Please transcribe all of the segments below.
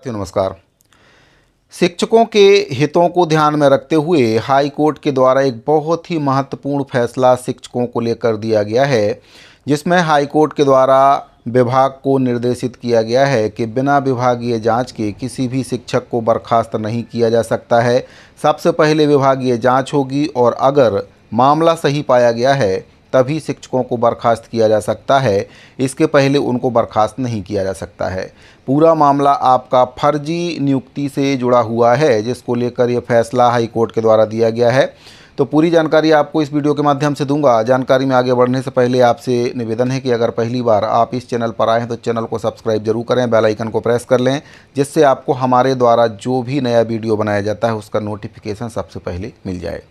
नमस्कार। शिक्षकों के हितों को ध्यान में रखते हुए हाई कोर्ट के द्वारा एक बहुत ही महत्वपूर्ण फैसला शिक्षकों को लेकर दिया गया है, जिसमें हाई कोर्ट के द्वारा विभाग को निर्देशित किया गया है कि बिना विभागीय जांच के किसी भी शिक्षक को बर्खास्त नहीं किया जा सकता है। सबसे पहले विभागीय जांच होगी और अगर मामला सही पाया गया है तभी शिक्षकों को बर्खास्त किया जा सकता है। इसके पहले उनको बर्खास्त नहीं किया जा सकता है। पूरा मामला आपका फर्जी नियुक्ति से जुड़ा हुआ है, जिसको लेकर ये फैसला हाई कोर्ट के द्वारा दिया गया है। तो पूरी जानकारी आपको इस वीडियो के माध्यम से दूंगा। जानकारी में आगे बढ़ने से पहले आपसे निवेदन है कि अगर पहली बार आप इस चैनल पर आए हैं तो चैनल को सब्सक्राइब जरूर करें, बेल आइकन को प्रेस कर लें, जिससे आपको हमारे द्वारा जो भी नया वीडियो बनाया जाता है उसका नोटिफिकेशन सबसे पहले मिल जाए।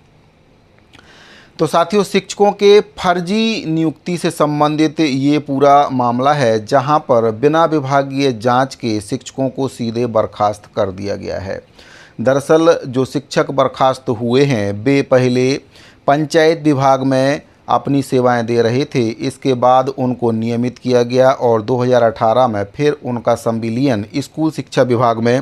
तो साथियों, शिक्षकों के फर्जी नियुक्ति से संबंधित ये पूरा मामला है, जहां पर बिना विभागीय जांच के शिक्षकों को सीधे बर्खास्त कर दिया गया है। दरअसल जो शिक्षक बर्खास्त हुए हैं वे पहले पंचायत विभाग में अपनी सेवाएं दे रहे थे। इसके बाद उनको नियमित किया गया और 2018 में फिर उनका संविलियन स्कूल शिक्षा विभाग में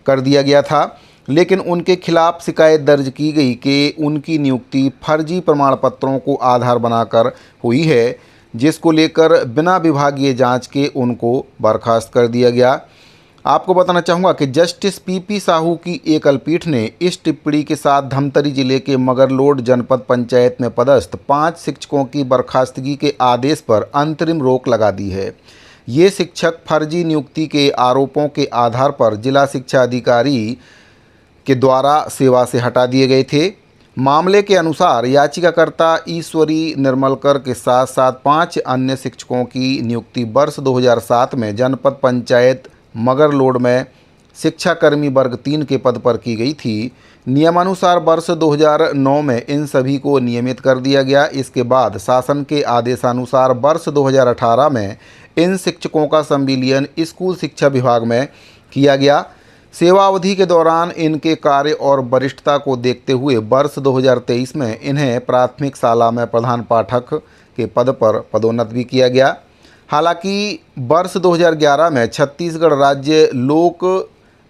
कर दिया गया था। लेकिन उनके खिलाफ शिकायत दर्ज की गई कि उनकी नियुक्ति फर्जी प्रमाण पत्रों को आधार बनाकर हुई है, जिसको लेकर बिना विभागीय जांच के उनको बर्खास्त कर दिया गया। आपको बताना चाहूँगा कि जस्टिस पीपी साहू की एकल पीठ ने इस टिप्पणी के साथ धमतरी जिले के मगरलोड जनपद पंचायत में पदस्थ 5 शिक्षकों की बर्खास्तगी के आदेश पर अंतरिम रोक लगा दी है। ये शिक्षक फर्जी नियुक्ति के आरोपों के आधार पर जिला शिक्षा अधिकारी के द्वारा सेवा से हटा दिए गए थे। मामले के अनुसार याचिकाकर्ता ईश्वरी निर्मलकर के साथ साथ 5 अन्य शिक्षकों की नियुक्ति वर्ष 2007 में जनपद पंचायत मगरलोड में शिक्षाकर्मी वर्ग 3 के पद पर की गई थी। नियमानुसार वर्ष 2009 में इन सभी को नियमित कर दिया गया। इसके बाद शासन के आदेशानुसार वर्ष 2018 में इन शिक्षकों का संविलियन स्कूल शिक्षा विभाग में किया गया। सेवा अवधि के दौरान इनके कार्य और वरिष्ठता को देखते हुए वर्ष 2023 में इन्हें प्राथमिक शाला में प्रधान पाठक के पद पर पदोन्नत भी किया गया। हालांकि वर्ष 2011 में छत्तीसगढ़ राज्य लोक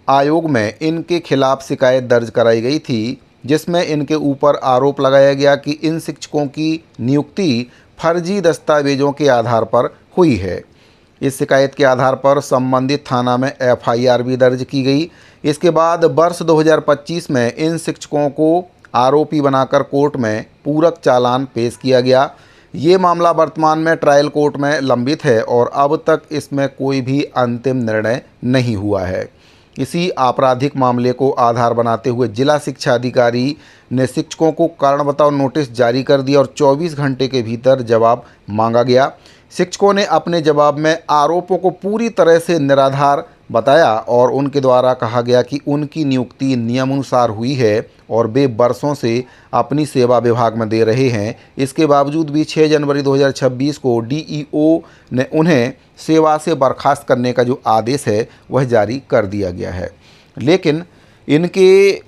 आयोग में इनके खिलाफ शिकायत दर्ज कराई गई थी, जिसमें इनके ऊपर आरोप लगाया गया कि इन शिक्षकों की नियुक्ति फर्जी दस्तावेजों के आधार पर हुई है। इस शिकायत के आधार पर संबंधित थाना में एफआईआर भी दर्ज की गई। इसके बाद वर्ष 2025 में इन शिक्षकों को आरोपी बनाकर कोर्ट में पूरक चालान पेश किया गया। ये मामला वर्तमान में ट्रायल कोर्ट में लंबित है और अब तक इसमें कोई भी अंतिम निर्णय नहीं हुआ है। इसी आपराधिक मामले को आधार बनाते हुए जिला शिक्षा अधिकारी ने शिक्षकों को कारण बताओ नोटिस जारी कर दिया और 24 घंटे के भीतर जवाब मांगा गया। शिक्षकों ने अपने जवाब में आरोपों को पूरी तरह से निराधार बताया और उनके द्वारा कहा गया कि उनकी नियुक्ति नियमानुसार हुई है और वे वर्षों से अपनी सेवा विभाग में दे रहे हैं। इसके बावजूद भी 6 जनवरी 2026 को डीईओ ने उन्हें सेवा से बर्खास्त करने का जो आदेश है वह जारी कर दिया गया है। लेकिन इनके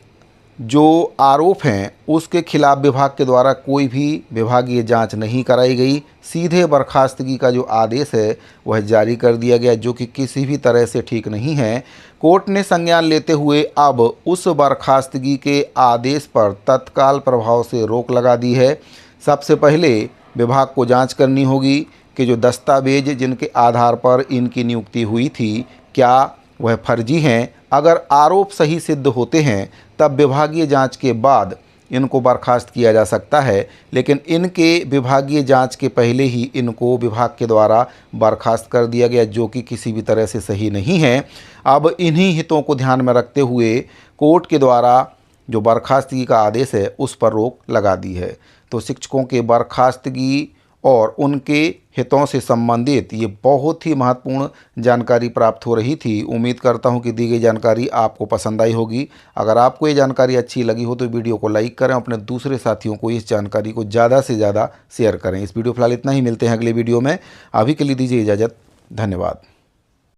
जो आरोप हैं उसके खिलाफ विभाग के द्वारा कोई भी विभागीय जांच नहीं कराई गई। सीधे बर्खास्तगी का जो आदेश है वह जारी कर दिया गया, जो कि किसी भी तरह से ठीक नहीं है। कोर्ट ने संज्ञान लेते हुए अब उस बर्खास्तगी के आदेश पर तत्काल प्रभाव से रोक लगा दी है। सबसे पहले विभाग को जांच करनी होगी कि जो दस्तावेज जिनके आधार पर इनकी नियुक्ति हुई थी क्या वह फर्जी हैं। अगर आरोप सही सिद्ध होते हैं तब विभागीय जांच के बाद इनको बर्खास्त किया जा सकता है, लेकिन इनके विभागीय जांच के पहले ही इनको विभाग के द्वारा बर्खास्त कर दिया गया, जो कि किसी भी तरह से सही नहीं है। अब इन्हीं हितों को ध्यान में रखते हुए कोर्ट के द्वारा जो बर्खास्तगी का आदेश है उस पर रोक लगा दी है। तो शिक्षकों के बर्खास्तगी और उनके हितों से संबंधित ये बहुत ही महत्वपूर्ण जानकारी प्राप्त हो रही थी। उम्मीद करता हूं कि दी गई जानकारी आपको पसंद आई होगी। अगर आपको ये जानकारी अच्छी लगी हो तो वीडियो को लाइक करें, अपने दूसरे साथियों को इस जानकारी को ज़्यादा से ज़्यादा शेयर करें। इस वीडियो फिलहाल इतना ही, मिलते हैं अगले वीडियो में। अभी के लिए दीजिए इजाज़त। धन्यवाद।